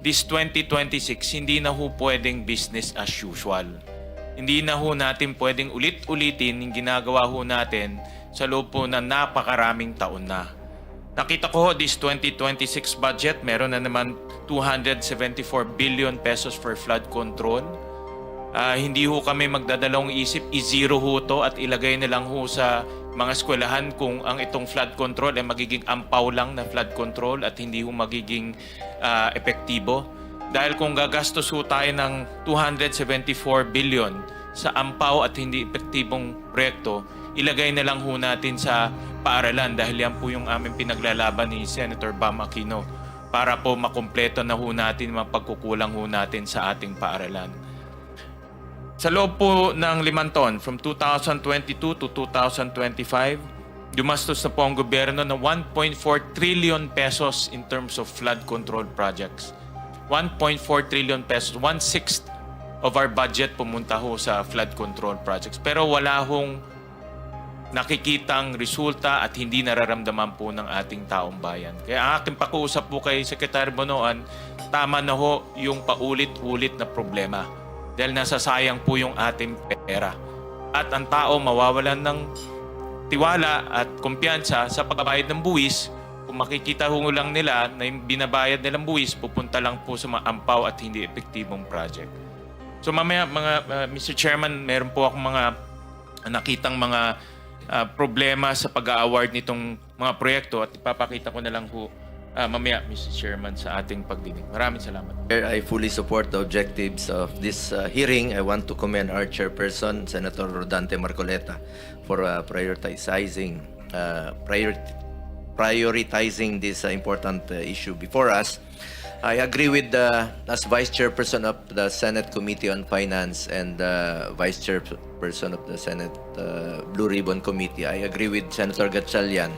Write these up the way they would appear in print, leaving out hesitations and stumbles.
this 2026, hindi na ho pwedeng business as usual. Hindi na ho natin pwedeng ulit-ulitin yung ginagawa ho natin sa loob po na napakaraming taon na. Nakita ko ho, this 2026 budget, meron na naman 274 billion pesos for flood control. Hindi ho kami magdadalawang isip, i-zero ho to at ilagay na lang ho sa mga eskwelahan kung ang itong flood control ay magiging ampaw lang na flood control at hindi ho magiging epektibo. Dahil kung gagastos ho tayo ng 274 billion sa ampaw at hindi epektibong proyekto, ilagay na lang ho natin sa paaralan dahil yan po yung aming pinaglalaban ni Senator Bam Aquino para po makumpleto na ho natin mga pagkukulang ho natin sa ating paaralan. Sa loob po ng 5 taon, from 2022 to 2025, dumastos na po ang gobyerno ng 1.4 trillion pesos in terms of flood control projects. 1.4 trillion pesos, 1/6 of our budget pumunta ho sa flood control projects. Pero wala hong nakikitang resulta at hindi nararamdaman po ng ating taong bayan. Kaya ang aking pakiusap po kay Secretary Bonoan, tama na ho yung paulit-ulit na problema. Dahil nasasayang po yung ating pera. At ang tao mawawalan ng tiwala at kumpiyansa sa pagbabayad ng buwis. Kung makikita ho lang nila na yung binabayad nilang buwis, pupunta lang po sa mga ampaw at hindi epektibong project. So mamaya, Mr. Chairman, meron po akong mga nakitang mga problema sa pag-award nitong mga proyekto at ipapakita ko na lang ho mamaya, Mr. Chairman, sa ating pagdinig. Maraming salamat. I fully support the objectives of this hearing. I want to commend our chairperson, Senator Rodante Marcoleta, for prioritizing this important issue before us. I agree with as Vice Chairperson of the Senate Committee on Finance and Vice Chairperson of the Senate Blue Ribbon Committee. I agree with Senator Gatchalian.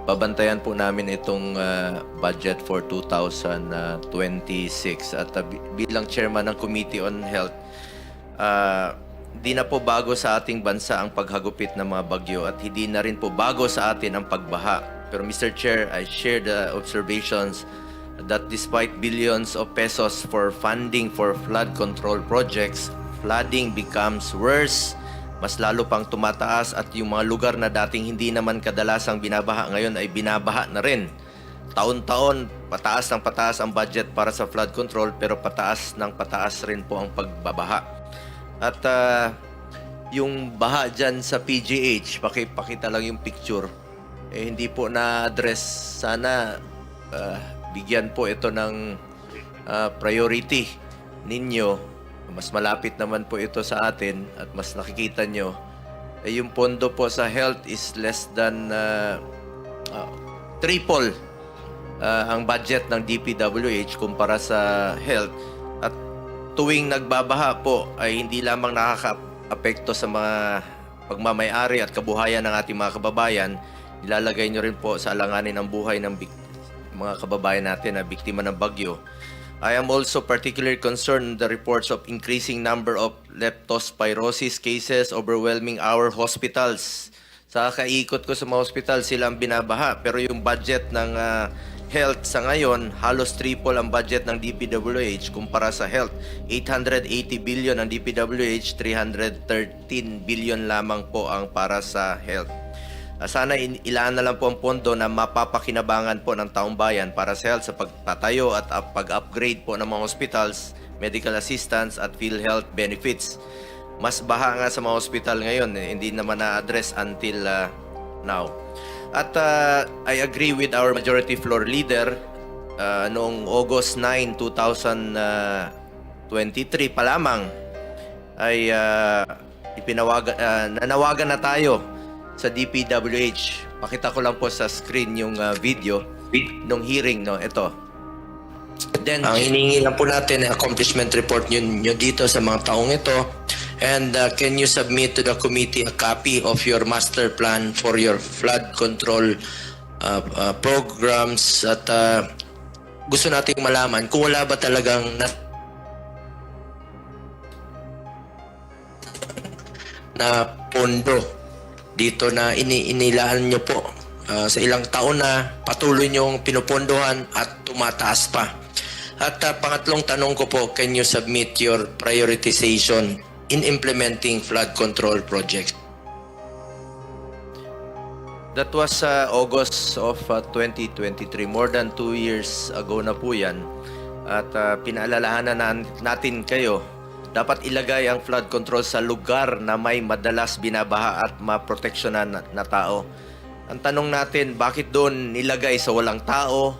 Babantayan po namin itong budget for 2026 at bilang chairman ng Committee on Health, di na po bago sa ating bansa ang paghagupit ng mga bagyo at hindi na rin po bago sa atin ang pagbaha. Pero Mr. Chair, I share the observations that despite billions of pesos for funding for flood control projects, flooding becomes worse. Mas lalo pang tumataas at yung mga lugar na dating hindi naman kadalasang binabaha ngayon ay binabaha na rin. Taon-taon, pataas ng pataas ang budget para sa flood control pero pataas ng pataas rin po ang pagbabaha. At yung baha dyan sa PGH, pakita lang yung picture, hindi po na-address. Sana bigyan po ito ng priority ninyo. Mas malapit naman po ito sa atin at mas nakikita nyo, yung pondo po sa health is less than triple ang budget ng DPWH kumpara sa health. At tuwing nagbabaha po ay hindi lamang nakaka-apekto sa mga pagmamay-ari at kabuhayan ng ating mga kababayan, ilalagay nyo rin po sa alanganin ang buhay ng mga kababayan natin na biktima ng bagyo. I am also particularly concerned the reports of increasing number of leptospirosis cases overwhelming our hospitals. Sa kaikot ko sa mga hospital, sila ang binabaha. Pero yung budget ng health sa ngayon, halos triple ang budget ng DPWH kumpara sa health. 880 billion ang DPWH, 313 billion lamang po ang para sa health. Sana ilaan na lang po ang pondo na mapapakinabangan po ng taong bayan para sa health sa pagtatayo at pag-upgrade po ng mga hospitals, medical assistance at PhilHealth benefits. Mas baha nga sa mga hospital ngayon, hindi naman na-address until now. At I agree with our majority floor leader noong August 9, 2023 pa lamang ay nanawagan na tayo sa DPWH. Pakita ko lang po sa screen yung video nung hearing, no? Ito. Then, ang hiningi lang po natin ay accomplishment report nyo dito sa mga taong ito. And can you submit to the committee a copy of your master plan for your flood control programs? At gusto nating malaman kung wala ba talagang na pondo dito na inilaan nyo po sa ilang taon na patuloy nyong pinupondohan at tumataas pa. At pangatlong tanong ko po, can you submit your prioritization in implementing flood control projects? That was August of 2023. More than 2 years ago na po yan. At pinaalalahanan natin kayo, dapat ilagay ang flood control sa lugar na may madalas binabaha at maproteksyonan na tao. Ang tanong natin, bakit doon nilagay sa walang tao,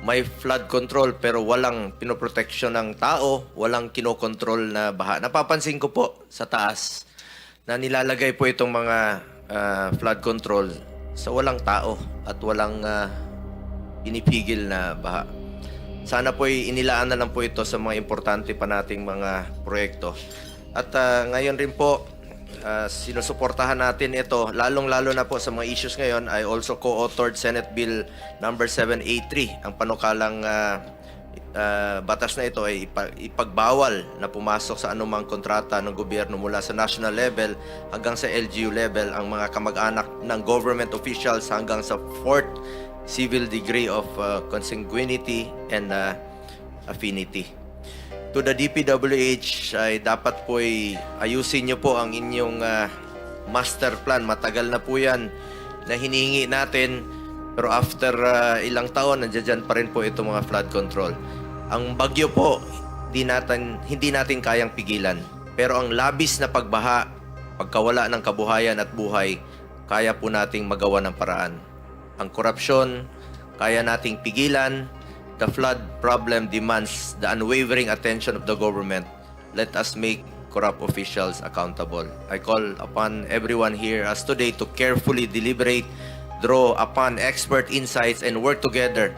may flood control pero walang pinoproteksyon ng tao, walang kinokontrol na baha? Napapansin ko po sa taas na nilalagay po itong mga flood control sa walang tao at walang pinipigil na baha. Sana po inilaan na lang po ito sa mga importante pa nating mga proyekto. At ngayon rin po, sinusuportahan natin ito, lalong-lalo na po sa mga issues ngayon. I also co-authored Senate Bill number 783. Ang panukalang batas na ito ay ipagbawal na pumasok sa anumang kontrata ng gobyerno mula sa national level hanggang sa LGU level ang mga kamag-anak ng government officials hanggang sa 4th civil degree of consanguinity and affinity. To the DPWH ay dapat po ayusin nyo po ang inyong master plan. Matagal na po yan na hinihingi natin, pero after ilang taon nandiyan pa rin po itong mga flood control. Ang bagyo po hindi natin kayang pigilan, pero ang labis na pagbaha, pagkawala ng kabuhayan at buhay, kaya po nating magawa ng paraan. Ang korupsyon, kaya nating pigilan. The flood problem demands the unwavering attention of the government. Let us make corrupt officials accountable. I call upon everyone here as today to carefully deliberate, draw upon expert insights, and work together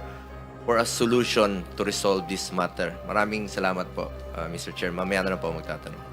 for a solution to resolve this matter. Maraming salamat po, Mr. Chair. Mamaya na lang po magtatanong.